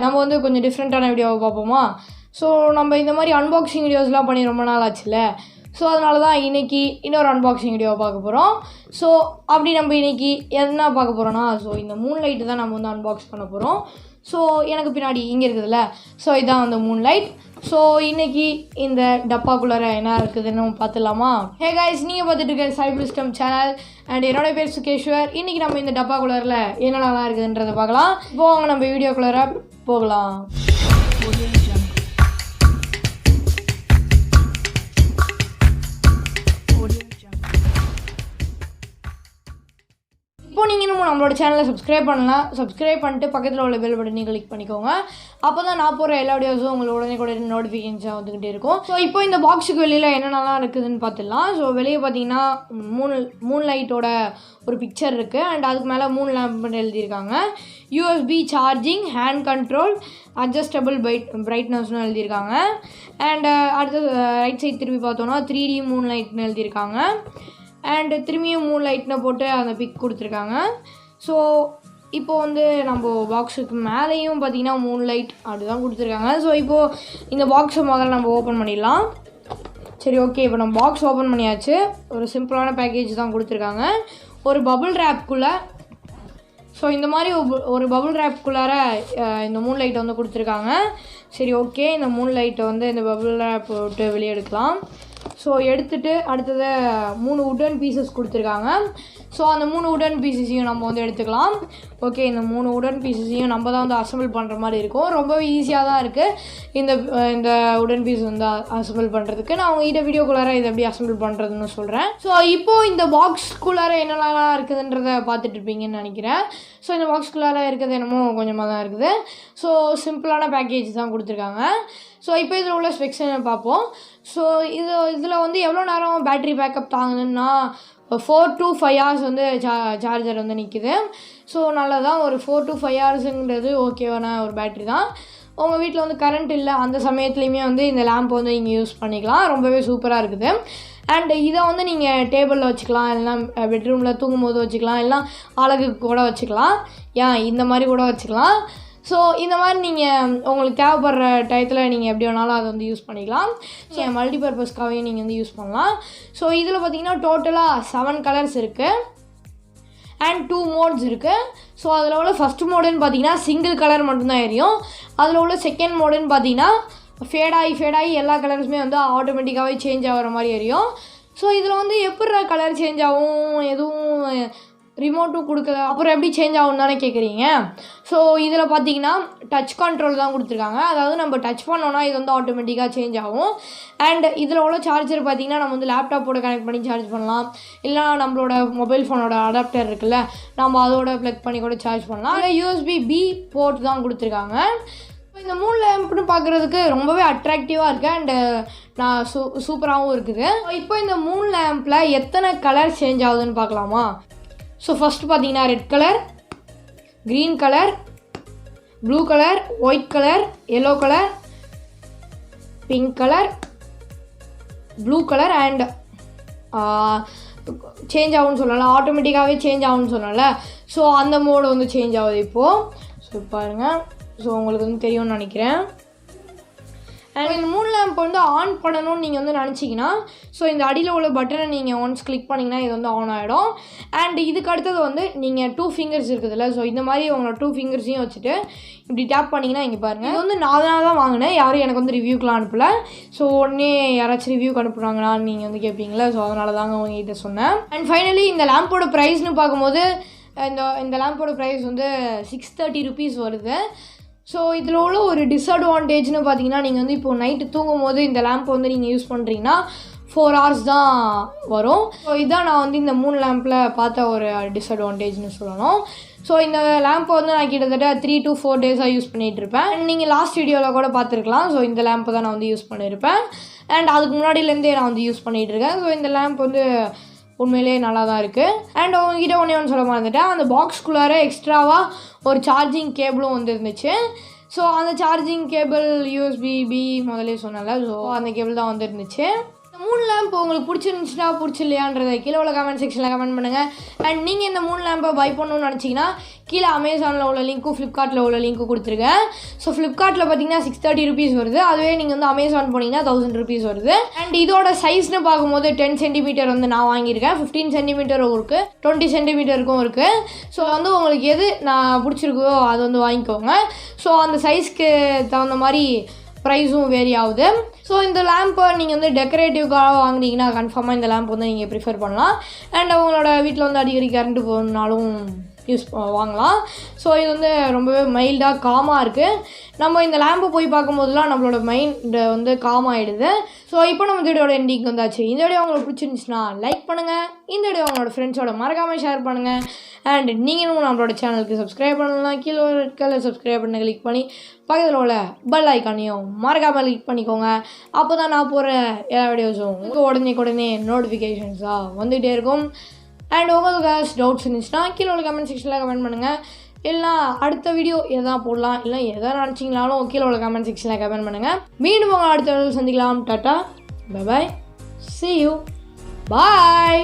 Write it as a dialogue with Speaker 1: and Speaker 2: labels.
Speaker 1: நம்ம வந்து கொஞ்சம் டிஃப்ரெண்ட்டான வீடியோவை பார்ப்போமா. ஸோ நம்ம இந்த மாதிரி அன்பாக்சிங் வீடியோஸ்லாம் பண்ணி ரொம்ப நாள் ஆச்சுல்ல. ஸோ அதனால தான் இன்றைக்கி இன்னொரு அன்பாக்சிங் வீடியோவை பார்க்க போகிறோம். ஸோ அப்படி நம்ம இன்றைக்கி என்ன பார்க்க போகிறோன்னா, ஸோ இந்த மூன்லைட்டு தான் நம்ம வந்து அன்பாக்ஸ் பண்ண போகிறோம். ஸோ எனக்கு பின்னாடி இங்கே இருக்குதுல்ல, ஸோ இதுதான் அந்த மூன்லைட். ஸோ இன்றைக்கி இந்த டப்பாக்குள்ளார என்ன இருக்குதுன்னு பார்த்துடலாமா. ஹே கைஸ், நீங்கள் பார்த்துட்டு இருக்க cybersystemtamil அண்ட் என்னோட பேர் சுகேஷ்வர். இன்றைக்கி நம்ம இந்த டப்பாக்குள்ளாரில் என்னென்னலாம் இருக்குதுன்றதை பார்க்கலாம். இப்போ அவங்க நம்ம வீடியோக்குள்ளார போகலாம். இப்போ நீங்கள் இன்னும் நம்மளோட சேனலை சப்ஸ்கிரைப் பண்ணலாம். சப்ஸ்கிரைப் பண்ணிட்டு பக்கத்தில் உள்ள பெல் பட்டனை கிளிக் பண்ணிக்கோங்க. அப்போ தான் நான் போகிற எல்லா வீடியோஸும் உங்களுக்கு உடனே கூட நோட்டிஃபிகேஷன் வந்துக்கிட்டே இருக்கும். ஸோ இப்போ இந்த பாக்ஸுக்கு வெளியில் என்னென்னலாம் இருக்குதுன்னு பார்த்துடலாம். ஸோ வெளியே பார்த்தீங்கன்னா மூன்லைட்டோட ஒரு பிக்சர் இருக்குது அண்ட் அதுக்கு மேலே மூன் லேம்ப்னு எழுதியிருக்காங்க. USB charging, hand control, adjustable பிரைட்னஸ்னு எழுதியிருக்காங்க. அண்ட் அடுத்து ரைட் சைட் திரும்பி பார்த்தோன்னா 3D மூன்லைட்னு எழுதியிருக்காங்க. அண்டு திரும்பியும் மூன்லைட்னு போட்டு அந்த பிக் கொடுத்துருக்காங்க. ஸோ இப்போ வந்து நம்ம பாக்ஸுக்கு மேலேயும் பார்த்திங்கன்னா மூன்லைட் அப்படி தான் கொடுத்துருக்காங்க. ஸோ இப்போது இந்த பாக்ஸை முதல்ல நம்ம ஓப்பன் பண்ணிடலாம். சரி, ஓகே, இப்போ நம்ம பாக்ஸ் ஓப்பன் பண்ணியாச்சு. ஒரு சிம்பிளான பேக்கேஜ் தான் கொடுத்துருக்காங்க. ஒரு பபுள் ரேப்புக்குள்ளே, ஸோ இந்த மாதிரி ஒரு பபுள் ரேப்புக்குள்ளார இந்த மூன்லைட்டை வந்து கொடுத்துருக்காங்க. சரி, ஓகே, இந்த மூன்லைட்டை வந்து இந்த பபுள் ரேப் விட்டு வெளியே எடுக்கலாம். ஸோ எடுத்துகிட்டு அடுத்தது 3 உட்டன் பீசஸ் கொடுத்துருக்காங்க. ஸோ அந்த 3 உட்டன் பீசஸையும் நம்ம வந்து எடுத்துக்கலாம். ஓகே, இந்த 3 உட்டன் பீசஸையும் நம்ம தான் வந்து அசம்பிள் பண்ணுற மாதிரி இருக்கும். ரொம்பவே ஈஸியாக தான் இருக்குது இந்த உடன் பீஸ் வந்து அசம்பிள் பண்ணுறதுக்கு. நான் உங்கள்கிட்ட வீடியோக்குள்ளார இதை எப்படி அசம்பிள் பண்ணுறதுன்னு சொல்கிறேன். ஸோ இப்போது இந்த பாக்ஸ்குள்ளார என்னெல்லாம் இருக்குதுன்றதை பார்த்துட்டு இருப்பீங்கன்னு நினைக்கிறேன். ஸோ இந்த பாக்ஸ்குள்ளார இருக்கிறது என்னமோ கொஞ்சமாக தான் இருக்குது. ஸோ சிம்பிளான பேக்கேஜ் தான் கொடுத்துருக்காங்க. ஸோ இப்போ இதில் உள்ள ஸ்பெக்ஸை பார்ப்போம். ஸோ இதில் வந்து எவ்வளோ நேரம் பேட்ரி பேக்கப் தாங்குதுன்னா 4 to 5 hours வந்து சார்ஜர் வந்து நிற்கிது. ஸோ நல்லதான், ஒரு 4 to 5 hoursங்கிறது ஓகேவான ஒரு பேட்ரி தான். உங்கள் வீட்டில் வந்து கரண்ட் இல்லை அந்த சமயத்துலேயுமே வந்து இந்த லேம்ப் வந்து நீங்கள் யூஸ் பண்ணிக்கலாம். ரொம்பவே சூப்பராக இருக்குது. அண்ட் இதை வந்து நீங்கள் டேபிளில் வச்சுக்கலாம், இல்லைனா பெட்ரூமில் தூங்கும் போது வச்சுக்கலாம், இல்லைனா அழகுக்கு கூட வச்சுக்கலாம், இந்த மாதிரி கூட வச்சுக்கலாம். ஸோ இந்த மாதிரி நீங்கள் உங்களுக்கு தேவைப்படுற டயத்தில் நீங்கள் எப்படி வேணாலும் அதை வந்து யூஸ் பண்ணிக்கலாம். மல்டிபர்பஸ்க்காகவே நீங்கள் வந்து யூஸ் பண்ணலாம். ஸோ இதில் பார்த்தீங்கன்னா டோட்டலாக 7 கலர்ஸ் இருக்குது அண்ட் 2 மோட்ஸ் இருக்குது. ஸோ அதில் உள்ள ஃபஸ்ட் மோடுன்னு பார்த்தீங்கன்னா சிங்கிள் கலர் மட்டும்தான் எரியும். அதில் உள்ள செகண்ட் மோடுன்னு பார்த்தீங்கன்னா ஃபேடாகி எல்லா கலர்ஸுமே வந்து ஆட்டோமேட்டிக்காகவே சேஞ்ச் ஆகிற மாதிரி எரியும். ஸோ இதில் வந்து எப்படி கலர் சேஞ்ச் ஆகும், எதுவும் ரிமோட்டும் கொடுக்கல, அப்புறம் எப்படி சேஞ்ச் ஆகும்னு தானே கேட்குறீங்க. ஸோ இதில் பார்த்தீங்கன்னா டச் கண்ட்ரோல் தான் கொடுத்துருக்காங்க. அதாவது நம்ம டச் பண்ணோன்னா இது வந்து ஆட்டோமேட்டிக்காக சேஞ்ச் ஆகும். அண்ட் இதில் உள்ள சார்ஜர் பார்த்திங்கன்னா நம்ம வந்து லேப்டாப்போட கனெக்ட் பண்ணி சார்ஜ் பண்ணலாம், இல்லைனா நம்மளோட மொபைல் ஃபோனோட அடாப்டர் இருக்குல்ல, நம்ம அதோட ப்ளக் பண்ணி கூட சார்ஜ் பண்ணலாம். இல்லை USB-B போர்ட் தான் கொடுத்துருக்காங்க. இந்த மூன் லேம்ப்னு பார்க்குறதுக்கு ரொம்பவே அட்ராக்டிவாக இருக்குது அண்டு நான் சூப்பராகவும் இருக்குது. இப்போ இந்த மூன் லேம்பில் எத்தனை கலர் சேஞ்ச் ஆகுதுன்னு பார்க்கலாமா. ஸோ ஃபஸ்ட்டு பார்த்தீங்கன்னா red colour, green colour, blue colour, white colour, yellow colour, pink colour, blue colour and change ஆகும்னு சொல்லலை, ஆட்டோமேட்டிக்காகவே சேஞ்ச் ஆகும்னு சொல்லலை. ஸோ அந்த மோடு வந்து சேஞ்ச் ஆகுது இப்போது. ஸோ பாருங்கள், ஸோ உங்களுக்கு வந்து தெரியும்னு நினைக்கிறேன். அண்ட் இந்த மூன் லேம்ப் வந்து ஆன் பண்ணணும்னு நீங்கள் வந்து நினச்சிங்கன்னா, ஸோ இந்த அடியில் உள்ள பட்டனை நீங்கள் ஒன்ஸ் கிளிக் பண்ணிங்கன்னா இது வந்து ஆன் ஆகிடும். அண்ட் இதுக்கு அடுத்தது வந்து நீங்கள் 2 ஃபிங்கர்ஸ் இருக்குதுல்ல, ஸோ இந்த மாதிரி உங்களோட 2 ஃபிங்கர்ஸையும் வச்சுட்டு இப்படி டேப் பண்ணிங்கன்னா இங்கே பாருங்கள். இது வந்து நான் தான் வாங்கினேன், யாரும் எனக்கு வந்து ரிவ்யூக்கெலாம் அனுப்பலை. ஸோ உடனே யாராச்சும் ரிவ்யூக்கு அனுப்புகிறாங்களான்னு நீங்கள் வந்து கேட்பீங்களா, ஸோ அதனால தாங்க உங்ககிட்ட சொன்னேன். அண்ட் ஃபைனலி இந்த லேம்போட ப்ரைஸ்னு பார்க்கும்போது இந்த லேம்போட ப்ரைஸ் வந்து 630 rupees வருது. ஸோ இதில் உள்ள ஒரு டிஸ்அட்வான்டேஜ்னு பார்த்தீங்கன்னா, நீங்கள் வந்து இப்போது நைட்டு தூங்கும் போது இந்த லேம்ப் வந்து நீங்கள் யூஸ் பண்ணுறீங்கன்னா 4 hours தான் வரும். ஸோ இதுதான் நான் வந்து இந்த மூன் லேம்பில் பார்த்த ஒரு டிஸ்அட்வான்டேஜ்னு சொல்லணும். ஸோ இந்த லேம்பை வந்து நான் கிட்டத்தட்ட 3 to 4 days யூஸ் பண்ணிகிட்ருப்பேன். நீங்கள் லாஸ்ட் வீடியோவில் கூட பார்த்துருக்கலாம். ஸோ இந்த லேம்பை தான் நான் வந்து யூஸ் பண்ணியிருப்பேன் அண்ட் அதுக்கு முன்னாடியிலேருந்தே நான் வந்து யூஸ் பண்ணிகிட்ருக்கேன். ஸோ இந்த லேம்ப் வந்து உண்மையிலே நல்லா தான் இருக்குது. அண்ட் உங்ககிட்ட ஒன்று சொல்ல மறந்துட்டேன், அந்த பாக்ஸ்குள்ளார எக்ஸ்ட்ராவாக ஒரு சார்ஜிங் கேபிளும் வந்து இருந்துச்சு. ஸோ அந்த சார்ஜிங் கேபிள் USB-B முதலே சொன்னல, ஸோ அந்த கேபிள் தான் வந்து இருந்துச்சு. மூணு லேம்ப் உங்களுக்கு பிடிச்சிருந்துச்சுன்னா பிடிச்சில்லையான்றதை கீழே உள்ள கமெண்ட் செக்ஷனில் கமெண்ட் பண்ணுங்கள். அண்ட் நீங்கள் இந்த மூணு லேம்பை பை பண்ணணும்னு நினச்சிங்கன்னா கீழே அமேசானில் உள்ள லிங்க்கும் ஃப்ளிப்கார்ட்டில் உள்ள லிங்க்கும் கொடுத்துருக்கேன். ஸோ ஃப்ளிப்கார்ட்டில் பார்த்தீங்கன்னா 630 rupees வருது. அதுவே நீங்கள் வந்து அமேசான் போனீங்கன்னா 1000 rupees வருது. அண்ட் இதோட சைஸ்னு பார்க்கும்போது 10 cm வந்து நான் வாங்கியிருக்கேன். 15 cm இருக்குது, 20 cm இருக்குது. ஸோ வந்து உங்களுக்கு எது நான் பிடிச்சிருக்கோ அது வந்து வாங்கிக்கோங்க. ஸோ அந்த சைஸ்க்கு தகுந்த மாதிரி ப்ரைஸும் வேரி ஆகுது. ஸோ இந்த லேம்பை நீங்கள் வந்து டெக்கரேட்டிவ்காக வாங்கினீங்கன்னா கன்ஃபார்மாக இந்த லேம்ப் வந்து நீங்கள் ப்ரிஃபர் பண்ணலாம். அண்ட் அவங்களோட வீட்டில் வந்து அடிக்கடி கரண்ட்டு போகணுன்னாலும் யூஸ் வாங்கலாம். ஸோ இது வந்து ரொம்பவே மைல்டாக காமாக இருக்குது. நம்ம இந்த லேம்பை போய் பார்க்கும்போதுலாம் நம்மளோட மைண்டு வந்து காம் ஆகிடுது. ஸோ இப்போ நம்ம வீடியோட எண்டிங் வந்தாச்சு. இந்த வீடியோ உங்களுக்கு பிடிச்சிருந்துச்சுன்னா லைக் பண்ணுங்கள். இந்த வீடியோ உங்களோட ஃப்ரெண்ட்ஸோட மறக்காமல் ஷேர் பண்ணுங்கள். அண்ட் நீங்களும் நம்மளோட சேனலுக்கு சப்ஸ்கிரைப் பண்ணலாம். கீழே ரெட் கலர் சப்ஸ்கிரைப் பண்ண கிளிக் பண்ணி பக்கத்தில் உள்ள பெல் ஐக்கானையும் மறக்காமல் கிளிக் பண்ணிக்கோங்க. அப்போ தான் நான் போகிற எல்லா வீடியோஸும் உங்களுக்கு உடனே நோட்டிஃபிகேஷன்ஸாக வந்துகிட்டே இருக்கும். அண்ட் உங்களுக்கு டவுட்ஸ் இருந்துச்சுன்னா கீழே உள்ள கமெண்ட் செக்ஷனில் கமெண்ட் பண்ணுங்கள். இல்லை அடுத்த வீடியோ எதா போடலாம், இல்லை எதா நினச்சிங்களாலும் கீழே உள்ள கமெண்ட் செக்ஷனில் கமெண்ட் பண்ணுங்கள். மீண்டும் உங்கள் அடுத்த வீடியோ சந்திக்கலாம். Tata, bye bye, see you, bye.